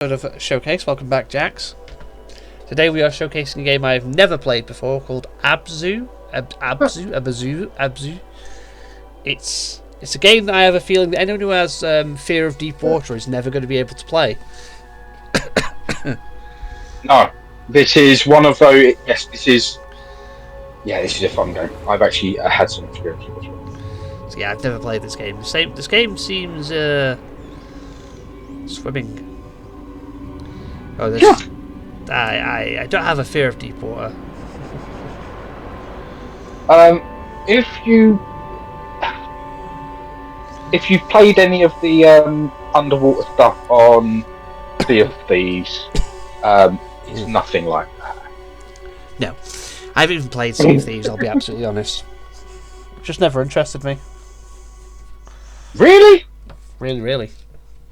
Of Showcase. Welcome back, Jax. Today we are showcasing a game I have never played before called Abzu. Abzu. It's a game that I have a feeling that anyone who has fear of deep water is never going to be able to play. No, this is one of those. Yes, this is. Yeah, this is a fun game. I've actually had some experience with it. So yeah, I've never played this game. This game seems swimming. Oh, this. Yeah. I don't have a fear of deep water. If you've played any of the underwater stuff on Sea of Thieves, it's nothing like that. No, I haven't even played Sea of Thieves. I'll be absolutely honest. Just never interested me. Really? Really.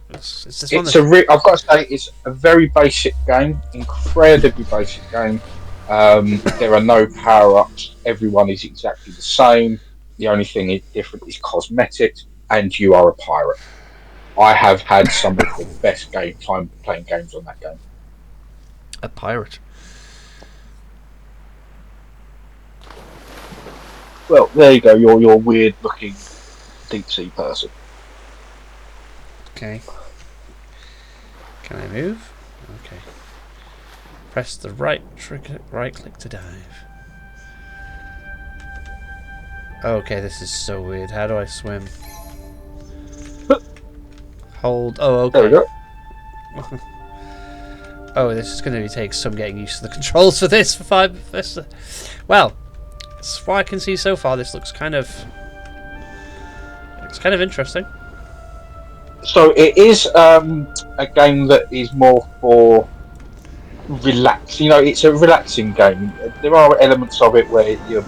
It's just I've got to say, it's a very basic game, incredibly basic game. There are no power-ups. Everyone is exactly the same. The only thing is different is cosmetics, and you are a pirate. I have had some of the best time playing games on that game. A pirate. Well, there you go. You're a weird-looking deep-sea person. Okay. Can I move? Okay. Press the right click to dive. Okay, this is so weird. How do I swim? Hold. Oh, okay. There we go. Oh, this is going to take some getting used to the controls for this. Well, as far I can see so far, this looks kind of interesting. So it is a game that is more for relax. It's a relaxing game. There are elements of it where you've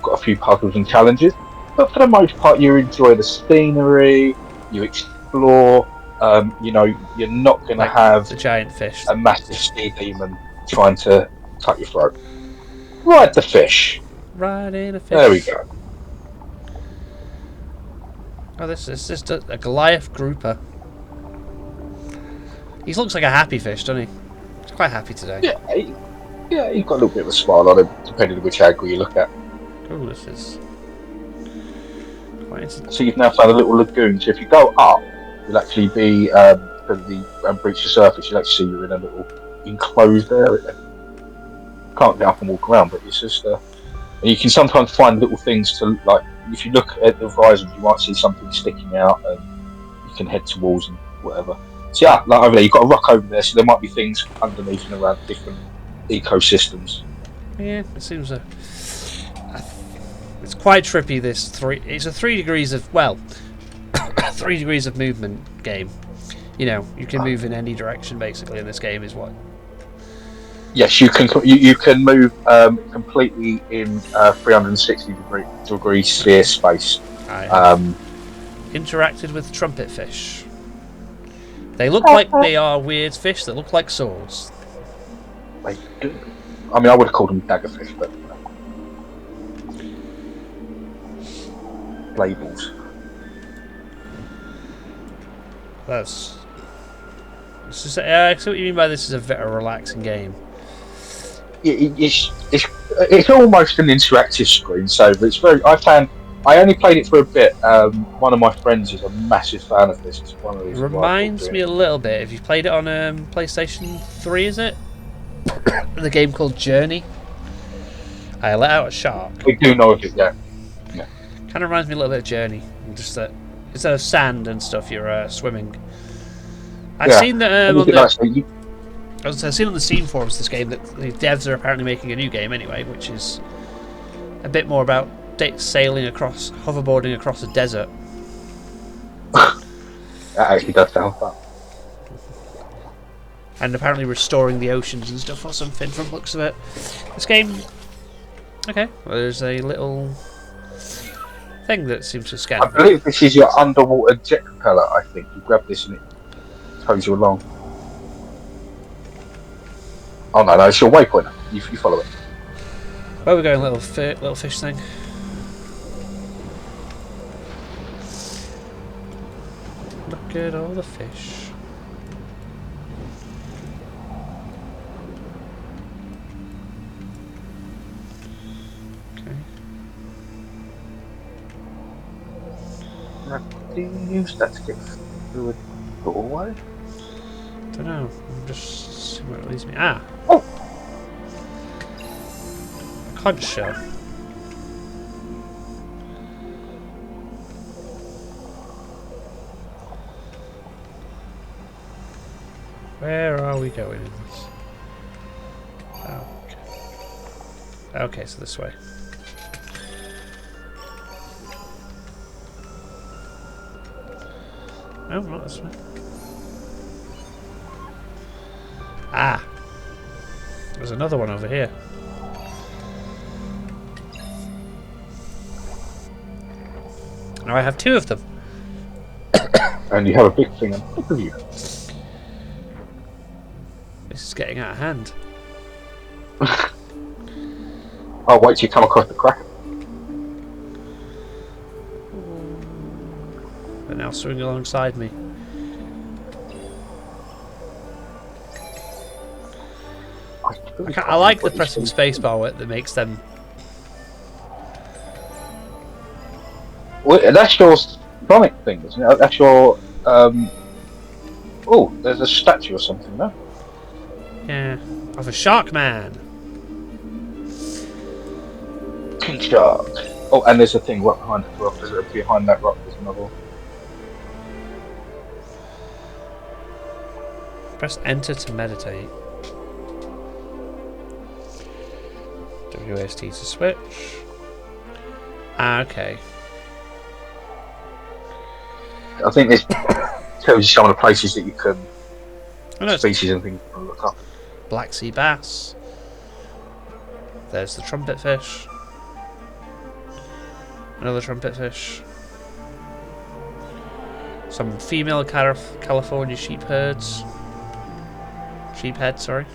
got a few puzzles and challenges, but for the most part, you enjoy the scenery. You explore. You're not going to have the giant fish, a massive sea demon trying to cut your throat. Ride the fish. Riding a fish. There we go. Oh, this is just a Goliath grouper. He looks like a happy fish, doesn't he? He's quite happy today. Yeah, he's got a little bit of a smile on him, depending on which angle you look at. Oh, this is quite interesting. So you've now found a little lagoon. So if you go up, you'll actually be breach the surface. You'll actually see you're in a little enclosed area. Can't get up and walk around, but it's just. And you can sometimes find little things to like. If you look at the horizon, you might see something sticking out, and you can head towards and whatever. So yeah, like over there, you've got a rock over there, so there might be things underneath and around different ecosystems. Yeah, it seems it's quite trippy. It's a 3 degrees of 3 degrees of movement game. You can move in any direction basically in this game. Is what. Yes, you can. You can move completely in 360-degree sphere space. I interacted with trumpet fish. They look like they are weird fish that look like swords. They do. I mean, I would have called them daggerfish, but labels. I see what you mean by this is a very relaxing game. It's almost an interactive screensaver. It's very. I only played it for a bit. One of my friends is a massive fan of this. It's one of these. It reminds me a little bit. If you've played it on PlayStation 3, is it? The game called Journey. I let out a shark. We do know of it, yeah. Kind of reminds me a little bit of Journey. Just that instead of sand and stuff, you're swimming. I've seen that I've seen on the Steam forums this game that the devs are apparently making a new game anyway, which is a bit more about hoverboarding across a desert. That actually does sound fun. And apparently restoring the oceans and stuff or something from the looks of it. This game... Okay, well, there's a little thing that seems to scan. I believe this is your underwater jet propeller, I think. You grab this and it tows you along. Oh no, it's your waypoint. You follow it. Where are we going, little fish thing? Look at all the fish. do you use that to get through a doorway? Don't know. I'm just seeing where it leads me. Ah! Oh! Conch shell. Where are we going in this? Oh, okay. Okay, so this way. No, not this way. Ah! There's another one over here. Now I have two of them. And you have a big thing on top of you. This is getting out of hand. I'll wait till you come across the crack. They're now swimming alongside me. I like the pressing spacebar that makes them. Well, that's your Sonic thing, isn't it? That's your. Oh, there's a statue or something there. Yeah, of a shark man. King Shark. Oh, and there's a thing right behind the rock. Behind that rock there's another one. Press enter to meditate. WSD to switch. Ah, okay. I think this tells you some of the places that you can. Oh, no, species and things you can look up. Black sea bass. There's the trumpet fish. Another trumpet fish. Some female California sheep herds. Sheephead, sorry.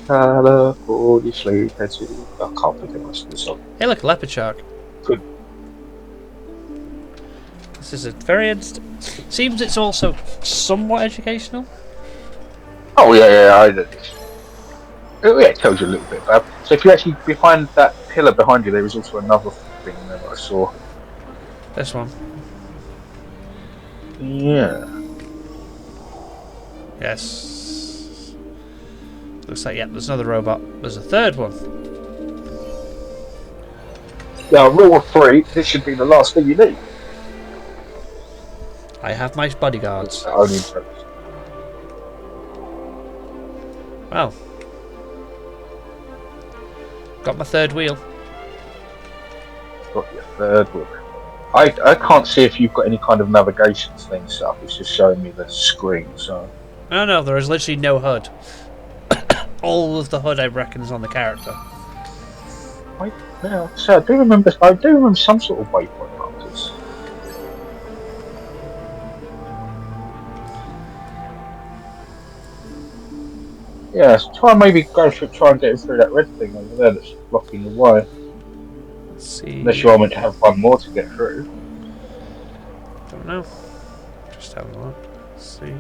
California sleephead. I can't think of the rest of the song. Hey, look, a leopard shark. Good. This is a very. Seems it's also somewhat educational. Oh yeah. It tells you a little bit about. So if you actually behind that pillar behind you, there is also another thing there that I saw. This one. Yeah. Yes. Looks like, there's another robot. There's a third one. Now, rule of 3, this should be the last thing you need. I have my bodyguards. Only in terms. Well. Got my third wheel. Got your third wheel. I can't see if you've got any kind of navigation thing set up. It's just showing me the screen, so... No, there is literally no HUD. All of the HUD, I reckon, is on the character. Yeah, so I do remember some sort of waypoint markers. Yeah, so try and maybe try and get through that red thing over there that's blocking the way. Let's see. Unless you are meant to have one more to get through. Don't know. Just having a look. Let's see.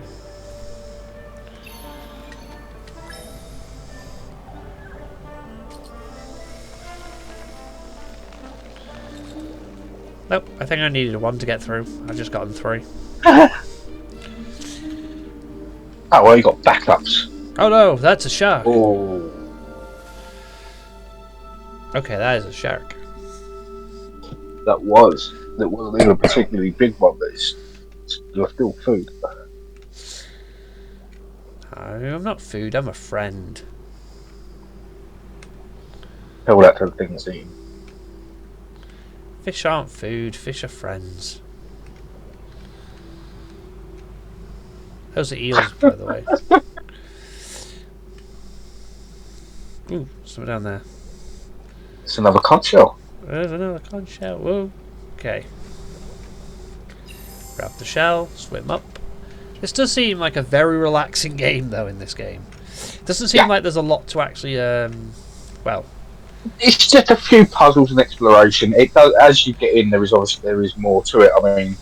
Nope, I think I needed one to get through. I've just gotten 3. Oh, well, you got backups. Oh no, that's a shark. Oh. Okay, that is a shark. That wasn't even a particularly big one, but it's still food. I'm not food, I'm a friend. Tell that to the thing that's eating. Fish aren't food, fish are friends. Those are eels, by the way. Ooh, something down there. It's another conch shell. There's another conch shell. Whoa. Okay. Grab the shell, swim up. This does seem like a very relaxing game, though, in this game. It doesn't seem like there's a lot to actually, well... It's just a few puzzles and exploration. It does, as you get in, there is more to it. I mean,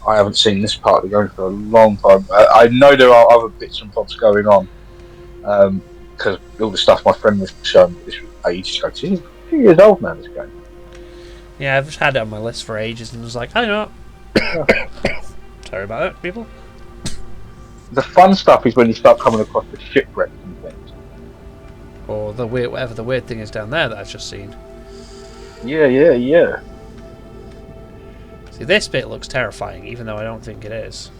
I haven't seen this part of the game for a long time. I know there are other bits and bobs going on, because all the stuff my friend was showing me, this was ages ago. It's a few years old now, this game. Yeah, I've just had it on my list for ages and was like, I know what? Sorry about that, people. The fun stuff is when you start coming across the shipwrecks and things. Or the weird, whatever the weird thing is down there that I've just seen. Yeah. See, this bit looks terrifying, even though I don't think it is.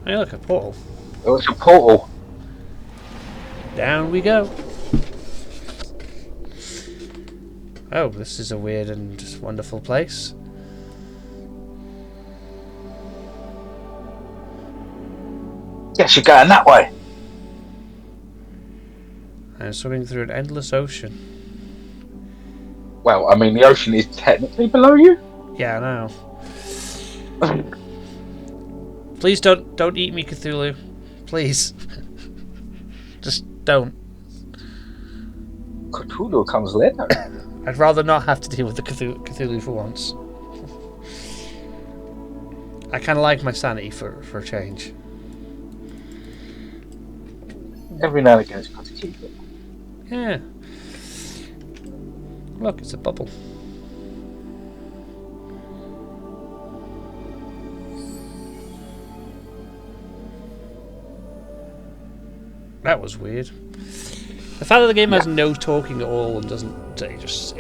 Hey, look, a portal. Oh, it's a portal. Down we go. Oh, this is a weird and wonderful place. Yes, you're going that way. I'm swimming through an endless ocean. Well, I mean, the ocean is technically below you. Yeah, I know. Please don't eat me, Cthulhu. Please. Just don't. Cthulhu comes later. I'd rather not have to deal with the Cthulhu for once. I kind of like my sanity for a change. Every now and again, it's got to keep it. Yeah. Look, it's a bubble. That was weird. The fact that the game has no talking at all and doesn't, it's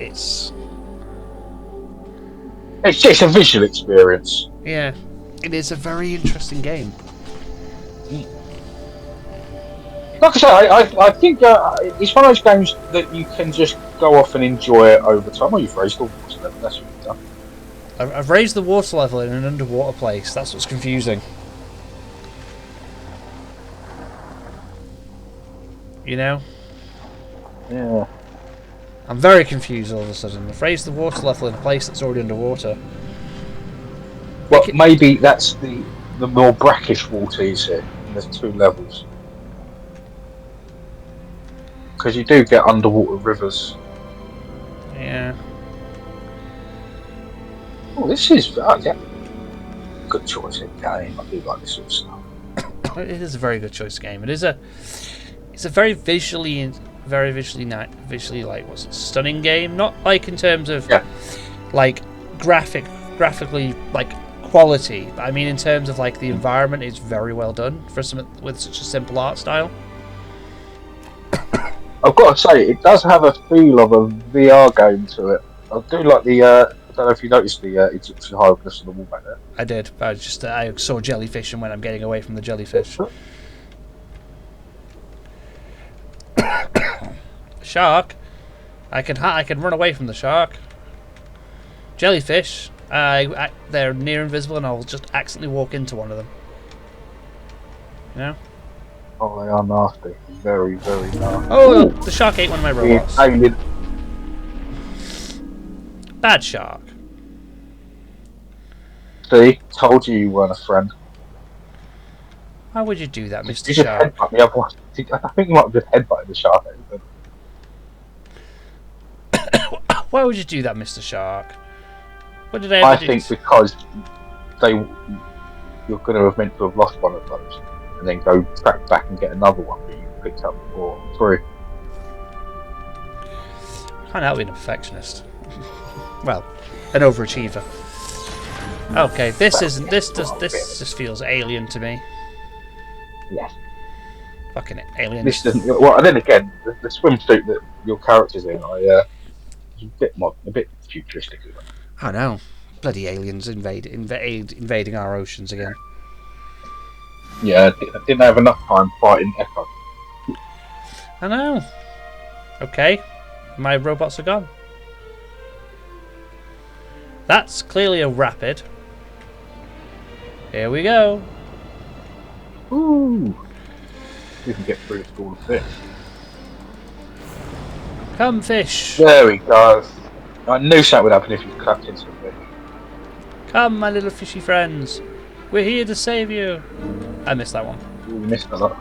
just a visual experience. Yeah, it is a very interesting game. Like I say, I think it's one of those games that you can just go off and enjoy it over time. Well, you've raised the water level, that's what you've done. I've raised the water level in an underwater place. That's what's confusing. You know? Yeah. I'm very confused all of a sudden. I've raised the water level in a place that's already underwater. Well, maybe that's the more brackish water is here. And there's two levels. Because you do get underwater rivers. Yeah. Oh, this is good choice in game. I do like this sort of stuff. It is a very good choice game. It's a very visually like stunning game. Not like in terms of like graphically like quality. I mean in terms of like the environment is very well done for something with such a simple art style. I've got to say, it does have a feel of a VR game to it. I do like the. I don't know if you noticed the Egyptian hieroglyphs on the wall back there. I did. I saw jellyfish, and when I'm getting away from the jellyfish, shark. I can run away from the shark. Jellyfish. They're near invisible, and I'll just accidentally walk into one of them. You know. Oh, they are nasty. Very, very nasty. Oh, the shark ate one of my robots. Bad shark. See, told you weren't a friend. Why would you do that, Mr. Did you Shark? headbutt me otherwise? I think you might have just headbutted the shark. Why would you do that, Mr. Shark? What did I do? Think because you're going to have meant to have lost one of those. And then go track back and get another one that you picked up before. Through. Can't help being a perfectionist. Well, an overachiever. Okay, this just feels alien to me. Yes. Fucking alien. This doesn't. Well, and then again, the swimsuit that your character's in, is a bit modern, a bit futuristic. I know. Bloody aliens invading our oceans again. Yeah, I didn't have enough time fighting Echo. I know. Okay, my robots are gone. That's clearly a rapid. Here we go. Ooh. You can get through the school of fish. Come fish. There we go. I knew something would happen if you clapped into the fish. Come, my little fishy friends. We're here to save you. I missed that one. You missed a lot.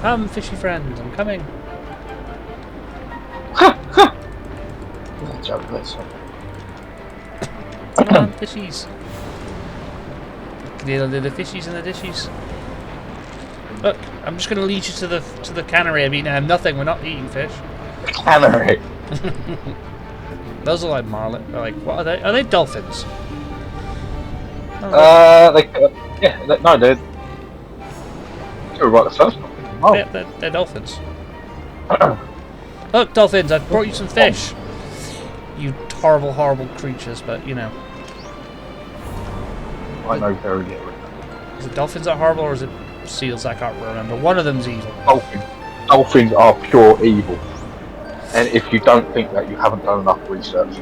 Come, fishy friend, I'm coming. Come on, fishies. The fishies and the dishies. Look, I'm just going to lead you to the cannery. I mean, nothing. We're not eating fish. Cannery. Those are like marlin. Like, what are they? Are they dolphins? They were right the first one. Oh. They're dolphins. Look, dolphins! I've brought you some fish. You horrible, horrible creatures, but you know. I know very little. Is it dolphins that are horrible, or is it seals? I can't remember. One of them's evil. Dolphins are pure evil. And if you don't think that, you haven't done enough research.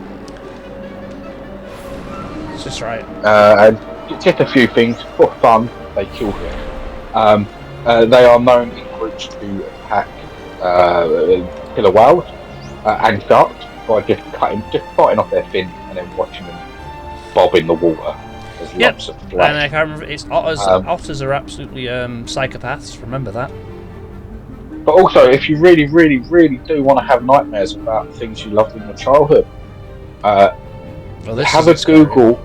That's just right. And just a few things for fun. They kill here. They are known in groups to attack killer whales and sharks by just biting off their fin and then watching them bob in the water. Lots of and I can't remember. It's otters. Otters are absolutely psychopaths. Remember that. But also, if you really, really, really do want to have nightmares about things you loved in your childhood, have a Google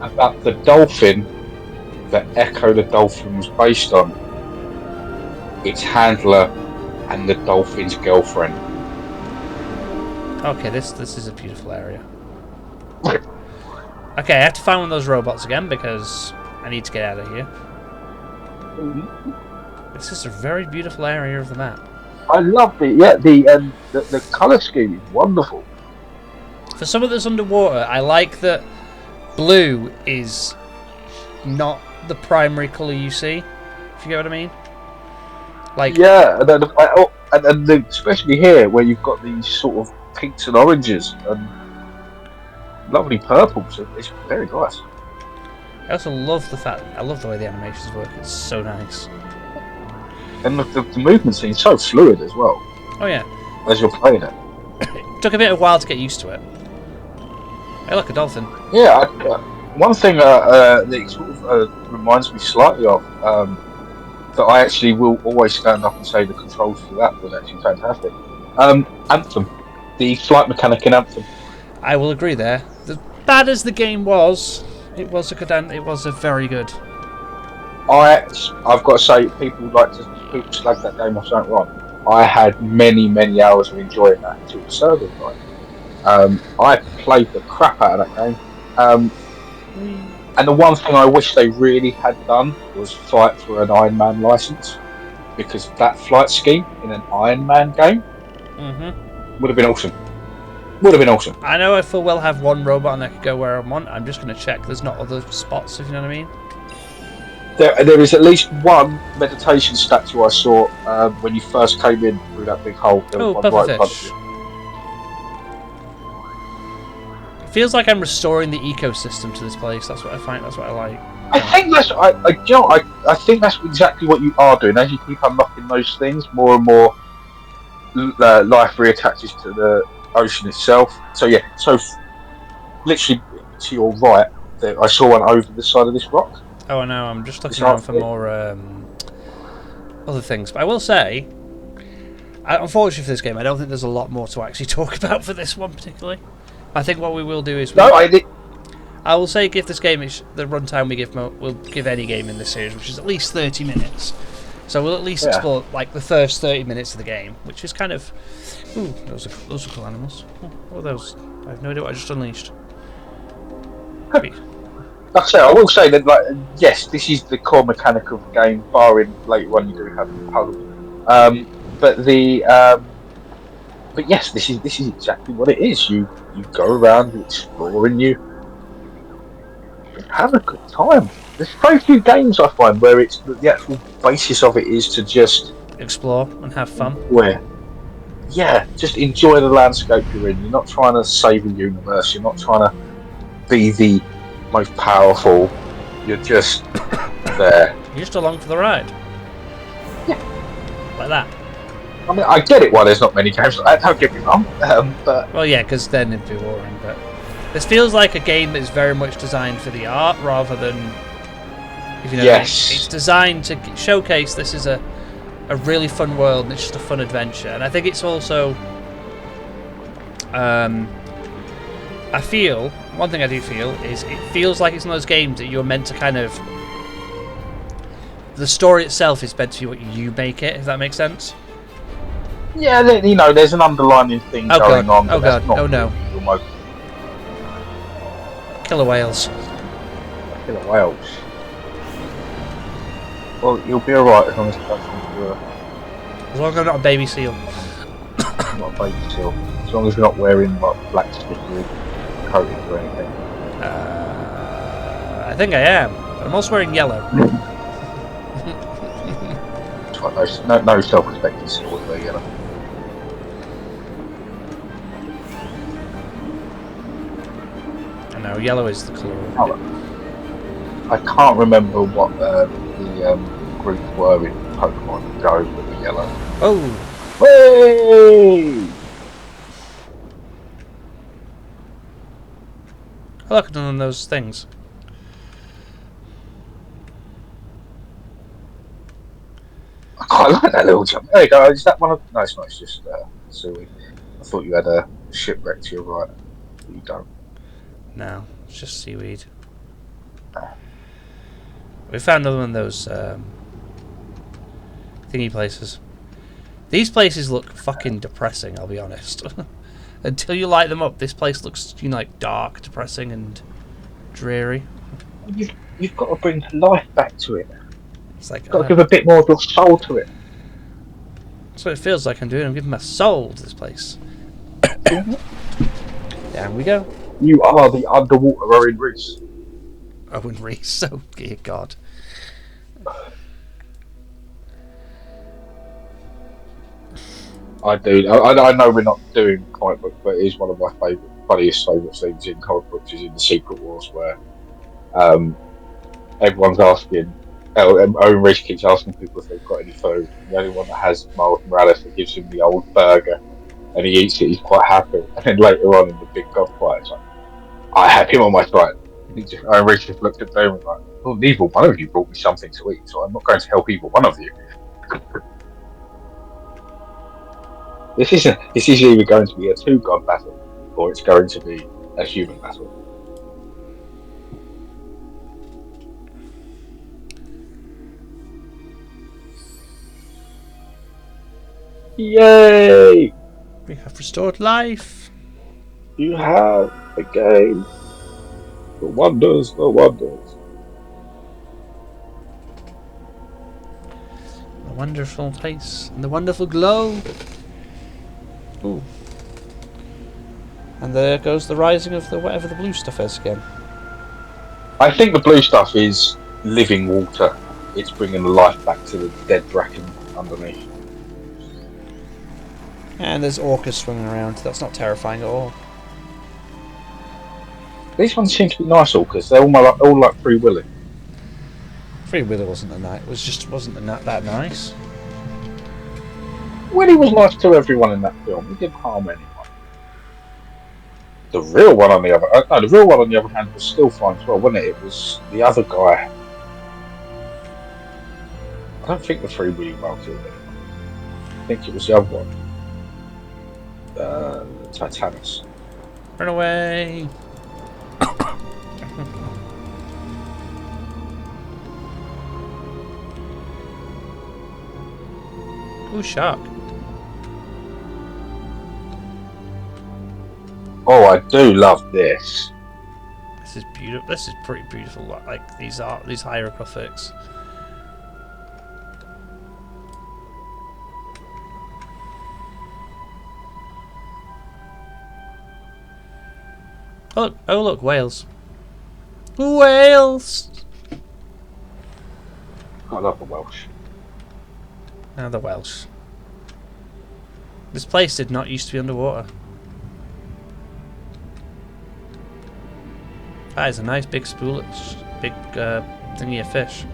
about the dolphin that Echo the Dolphin was based on. Its handler and the dolphin's girlfriend. Okay, this is a beautiful area. Okay, I have to find one of those robots again because I need to get out of here. This is a very beautiful area of the map. I love it. Yeah, the colour scheme is wonderful. For someone that's underwater, I like that blue is not the primary colour you see. If you get what I mean. Like and especially here where you've got these sort of pinks and oranges and lovely purples. It's very nice. I also love the way the animations work. It's so nice. And the movement seems so fluid as well. Oh yeah. As you're playing it. It took a bit of a while to get used to it. Hey, look, a dolphin. Yeah. One thing that sort of reminds me slightly of that I actually will always stand up and say the controls for that was actually fantastic. Anthem, the flight mechanic in Anthem. I will agree there. As bad as the game was, it was a very good. I've got to say, people slag that game off something wrong. I had many, many hours of enjoying that until the server died. I played the crap out of that game. And the one thing I wish they really had done was fight for an Iron Man license, because that flight scheme in an Iron Man game would have been awesome. I know I full well have one robot and I could go where I want. I'm just going to check there's not other spots, if you know what I mean. There is at least one meditation statue I saw when you first came in through that big hole. Pufferfish. It feels like I'm restoring the ecosystem to this place. That's what I find. That's what I like. I think that's exactly what you are doing. As you keep unlocking those things, more and more life reattaches to the ocean itself. So yeah, literally to your right, I saw one over the side of this rock. Oh no, I'm just looking around for more other things. But I will say, unfortunately for this game, I don't think there's a lot more to actually talk about for this one particularly. I think what we will do is I will say give this game the runtime we'll give any game in this series, which is at least 30 minutes. So we'll at least explore like the first 30 minutes of the game, which is kind of those are cool animals. What are those? I have no idea what I just unleashed. Like I say, I will say that yes, this is the core mechanic of the game, barring later on you do have the puzzle. But yes, this is exactly what it is. You go around, you explore, and you have a good time. There's very few games I find where it's the actual basis of it is to just explore and have fun. Just enjoy the landscape you're in. You're not trying to save the universe. You're not trying to be the most powerful. You're just there. You're just along for the ride. Yeah, like that. I mean, I get it why there's not many games like that, don't get me wrong. But well, yeah, because then it'd be boring. But this feels like a game that is very much designed for the art rather than, if you know, it's designed to showcase this is a really fun world and it's just a fun adventure. And I think it's also, I feel, one thing I do feel is it feels like it's one of those games that you're meant to kind of, the story itself is meant to be what you make it, if that makes sense. Yeah, there's an underlining thing going on. Oh god! Not Oh no! Your most Killer whales. killer whales. Well, you'll be alright as long as you don't think you're As long as I'm not a baby seal. not a baby seal. As long as you're not wearing like black slippery coatings or anything. I think I am. But I'm also wearing yellow. It's like no self-respecting seal would wear yellow. I know yellow is the colour. I can't remember what the groups were in Pokemon Go that were yellow. Oh! Hey! Oh, look at none of those things. I quite like that little jump. There you go. Is that one of? No, it's not. It's just silly. I thought you had a shipwreck to your right, but you don't. No, it's just seaweed. We found another one of those thingy places. These places look fucking depressing, I'll be honest. Until you light them up, this place looks, like dark, depressing, and dreary. You've got to bring life back to it. It's like You've got to give a bit more of your soul to it. That's what it feels like I'm doing. I'm giving my soul to this place. Down we go. You are the underwater Owen Reese. Owen Reese. Oh, dear God. I do. I know we're not doing comic book, but it is one of my funniest favourite things in comic books is in the Secret Wars where everyone's asking, Owen Reese keeps asking people if they've got any food. And the only one that has Miles Morales that gives him the old burger, and he eats it. He's quite happy. And then later on in the big God fight, it's like, I have him on my side. Owen Reese just looked at them and like, well, neither one of you brought me something to eat, so I'm not going to help either one of you. This is either going to be a two-god battle, or it's going to be a human battle. Yay! We have restored life. You have again. The wonders, the wonders. The wonderful place and the wonderful glow. Ooh. And there goes the rising of the whatever the blue stuff is again. I think the blue stuff is living water. It's bringing the life back to the dead bracken underneath. And there's orcas swimming around. That's not terrifying at all. These ones seem to be nice orcas. They're all like Free Willy. Free Willy wasn't wasn't that nice. Willy was nice to everyone in that film. He didn't harm anyone. The real one on the other hand was still fine as well, wasn't it? It was the other guy. I don't think the Free Willy well killed anyone. I think it was the other one. Titanus. Run away! Ooh, shark. Oh, I do love this. This is beautiful. This is pretty beautiful. Like these hieroglyphics. Oh look, whales. Whales! I love the Welsh. Ah, the Welsh. This place did not used to be underwater. That is a nice big spool, big thingy of fish.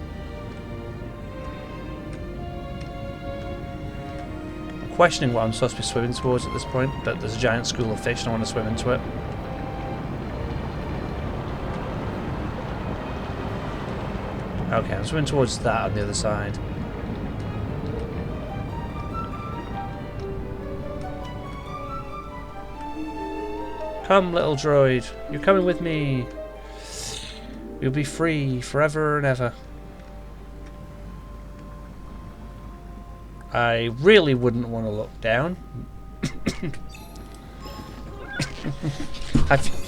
I'm questioning what I'm supposed to be swimming towards at this point, but there's a giant school of fish and I want to swim into it. Okay, I'm swimming towards that on the other side. Come, little droid. You're coming with me. You'll be free forever and ever. I really wouldn't want to look down.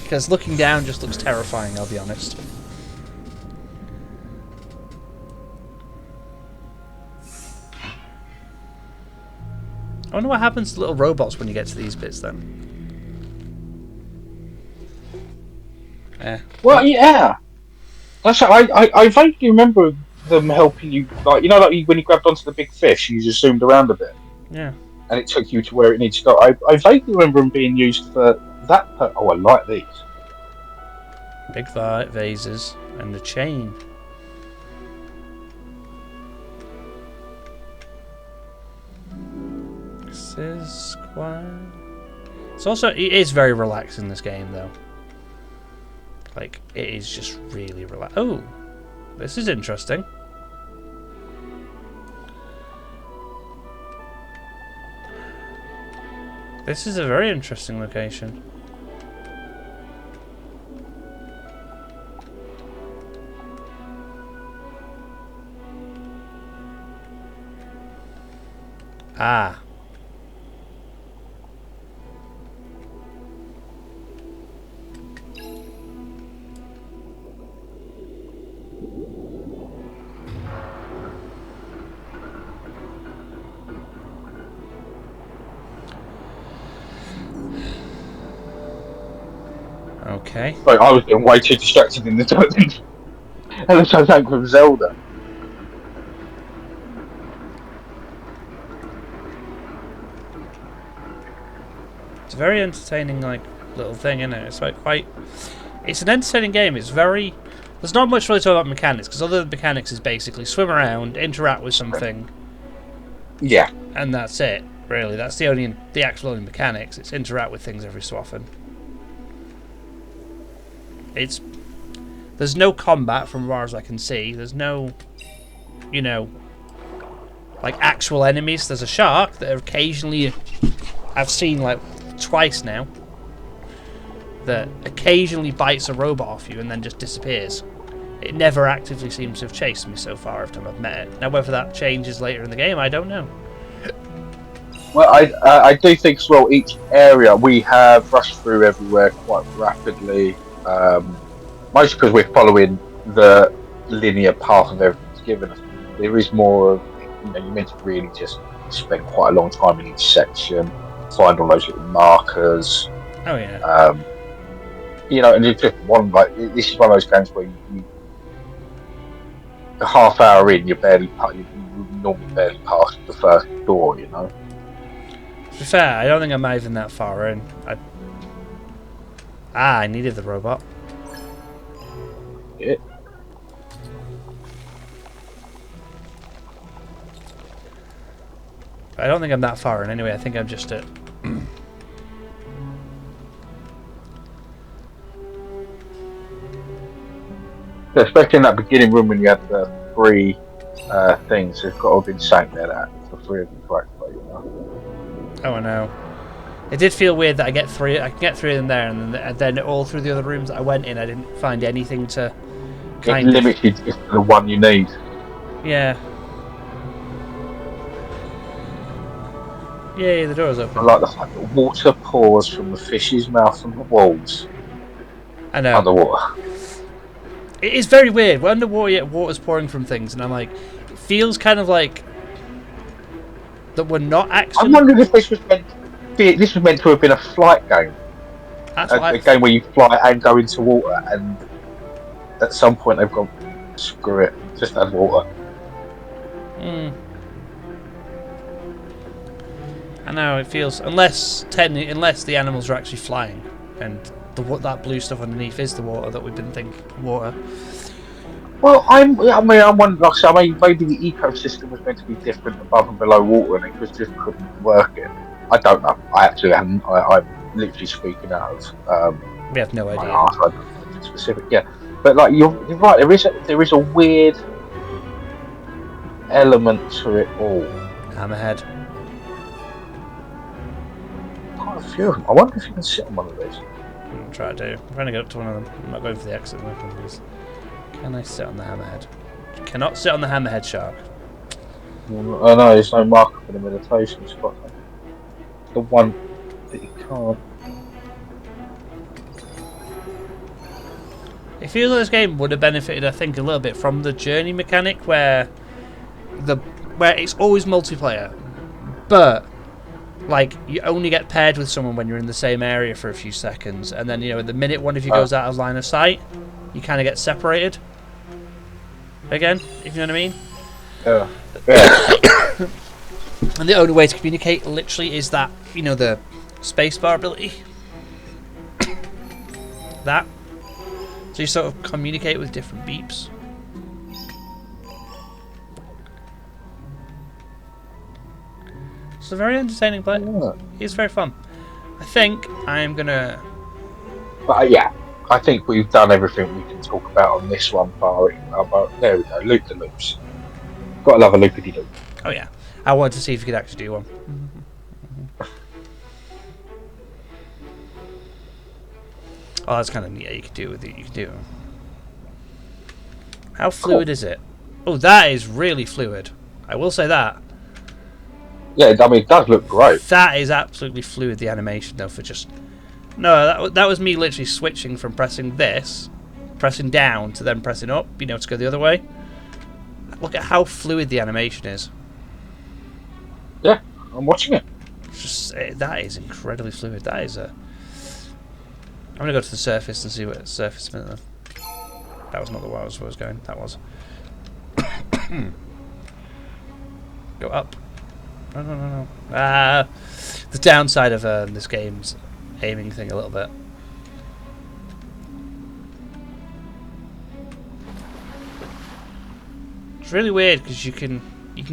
Because looking down just looks terrifying, I'll be honest. I wonder what happens to little robots when you get to these bits then. Well, yeah. I vaguely remember them helping you, like when you grabbed onto the big fish and you just zoomed around a bit. Yeah. And it took you to where it needs to go. I vaguely remember them being used for that. Oh, I like these. Big vases and the chain. This is quite... it is very relaxing, this game, though. Like, it is just really relaxed. Oh, this is interesting. This is a very interesting location. Ah. Okay. Like, I was getting way too distracted in the tank with Zelda. It's a very entertaining, like, little thing, isn't it? It's like quite... It's an entertaining game. It's very... There's not much really to talk about mechanics, because other than mechanics is basically swim around, interact with something. Yeah. And that's it, really. That's the actual only mechanics. It's interact with things every so often. There's no combat from far as I can see. There's no, like actual enemies. There's a shark that occasionally I've seen like twice now that occasionally bites a robot off you and then just disappears. It never actively seems to have chased me so far every time I've met it. Now whether that changes later in the game, I don't know. Well, I do think as well, each area we have rushed through everywhere quite rapidly. Mostly because we're following the linear path of everything's given us. There is more of, you're meant to really just spend quite a long time in each section, find all those little markers. Oh yeah. And it's just this is one of those games where you a half hour in, you normally barely pass the first door, To be fair, I don't think I'm even that far in. I needed the robot. Yeah. I don't think I'm that far in anyway. I think I'm just at... Especially in that beginning room when you had the three things, there's got to have been something there that for three of them to activate, Oh, I know. It did feel weird that I can get three of them there, and then all through the other rooms that I went in, I didn't find anything to kind of... limited just to the one you need. Yeah. Yay, the door's open. I like the fact that water pours from the fish's mouth on the walls. I know. Underwater. It is very weird. We're underwater, yet water's pouring from things, and I'm like, it feels kind of like that we're not actually... I'm wondering if this was meant to have been a flight game. That's a game where you fly and go into water, and at some point they've gone, screw it, just add water. I know, it feels... Unless the animals are actually flying, and that blue stuff underneath is the water that we've been thinking water. Well, I'm wondering, like I say, maybe the ecosystem was meant to be different above and below water, and it just couldn't work it. I don't know. I actually haven't. I'm literally speaking out of. We have no idea. I don't know anything specific, yeah. But like you're right. There is a weird element to it all. Hammerhead. Quite a few of them. I wonder if you can sit on one of these. I'm trying to do. I'm trying to get up to one of them. I'm not going for the exit weapon, please. Can I sit on the hammerhead? You cannot sit on the hammerhead shark. I know there's no marker for the meditation spot. The one that you can't. I feel this game would have benefited, I think, a little bit from the journey mechanic, where it's always multiplayer, but like you only get paired with someone when you're in the same area for a few seconds, and then the minute one of you goes out of line of sight, you kind of get separated again. If you know what I mean. Yeah. And the only way to communicate literally is that the spacebar ability. That. So you sort of communicate with different beeps. It's a very entertaining play. Yeah. It's very fun. I think I am gonna. But yeah, I think we've done everything we can talk about on this one. There we go. Loop the loops. Gotta love a loopity loop. Oh yeah, I wanted to see if you could actually do one. Oh, that's kind of neat. You can do it with it. You can do it. How fluid is it? Oh, that is really fluid. I will say that. Yeah, I mean, it does look great. That is absolutely fluid. The animation, though, for just that was me literally switching from pressing down to then pressing up. To go the other way. Look at how fluid the animation is. Yeah, I'm watching it. That is incredibly fluid. That is a. I'm gonna go to the surface and see what surface minute. That was not the way I was going. That was. Go up. No. The downside of this game's aiming thing a little bit. It's really weird because you can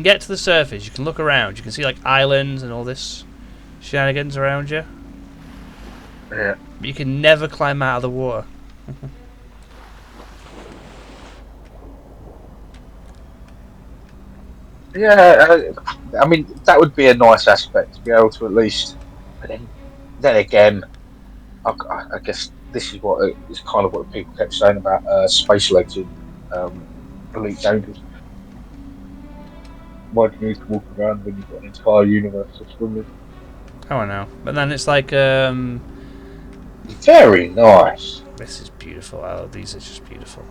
get to the surface, you can look around, you can see like islands and all this shenanigans around you. Yeah. But you can never climb out of the water. Yeah, I mean that would be a nice aspect to be able to at least. But then again, I guess this is what is kind of what people kept saying about space legs in Elite Dangerous. Why do you need to walk around when you've got an entire universe to swim with? Oh, I know. But then it's like, very nice. This is beautiful. Oh, these are just beautiful.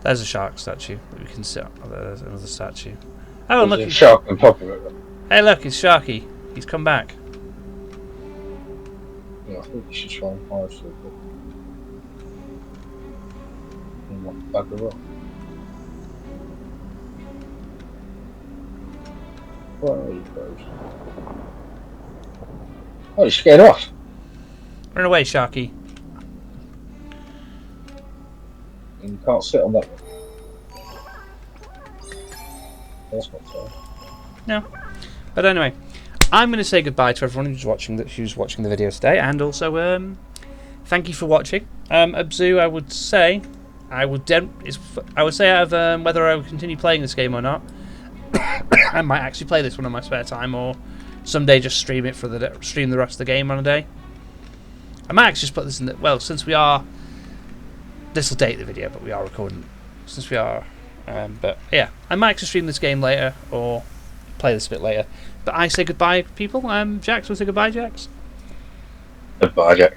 There's a shark statue that we can sit on. Oh, there's another statue. Oh, There's look. a shark on top of it. Hey, look, it's Sharky. He's come back. Yeah, I think you should try and hire something. And what bugger up. Where are you guys? Oh, you're scared off. Run away, Sharky. And you can't sit on that one. That's not fair. No. But anyway, I'm going to say goodbye to everyone who's watching the video today, and also thank you for watching. Abzu, I would say out of whether I will continue playing this game or not, I might actually play this one in my spare time, or someday just stream it stream the rest of the game on a day. I might actually just put this in since we are. This will date the video, but we are recording since we are. But yeah, I might actually stream this game later or play this a bit later. But I say goodbye, people. Jax, will say goodbye, Jax. Goodbye, Jax.